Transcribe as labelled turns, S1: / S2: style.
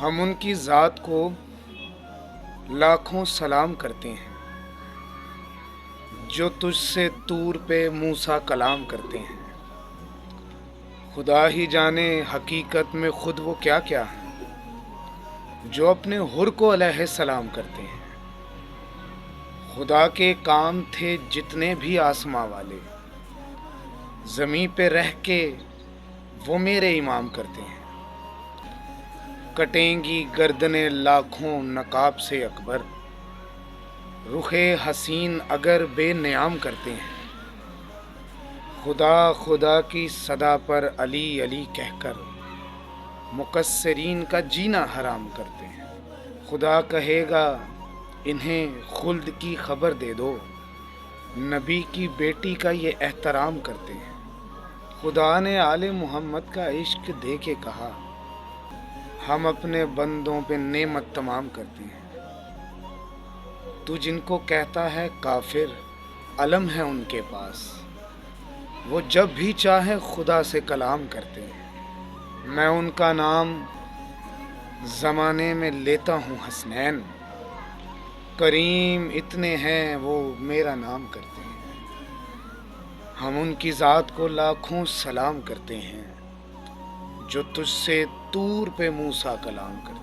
S1: ہم ان کی ذات کو لاکھوں سلام کرتے ہیں جو تجھ سے طور پہ موسیٰ کلام کرتے ہیں۔ خدا ہی جانے حقیقت میں خود وہ کیا کیا ہیں جو اپنے حر کو علیہ السلام کرتے ہیں۔ خدا کے کام تھے جتنے بھی آسماں والے، زمیں پہ رہ کے وہ میرے امام کرتے ہیں۔ کٹیں گی گردنیں لاکھوں نقاب سے اکبر، رخ حسین اگر بے نیام کرتے ہیں۔ خدا خدا کی صدا پر علی علی کہہ کر مقصرین کا جینا حرام کرتے ہیں۔ خدا کہے گا انہیں خلد کی خبر دے دو، نبی کی بیٹی کا یہ احترام کرتے ہیں۔ خدا نے آل محمد کا عشق دے کے کہا ہم اپنے بندوں پہ نعمت تمام کرتے ہیں۔ تو جن کو کہتا ہے کافر، علم ہے ان کے پاس، وہ جب بھی چاہے خدا سے کلام کرتے ہیں۔ میں ان کا نام زمانے میں لیتا ہوں حسنین، کریم اتنے ہیں وہ میرا نام کرتے ہیں۔ ہم ان کی ذات کو لاکھوں سلام کرتے ہیں جو تجھ سے طور پہ موسیٰ کلام کرتے ہیں۔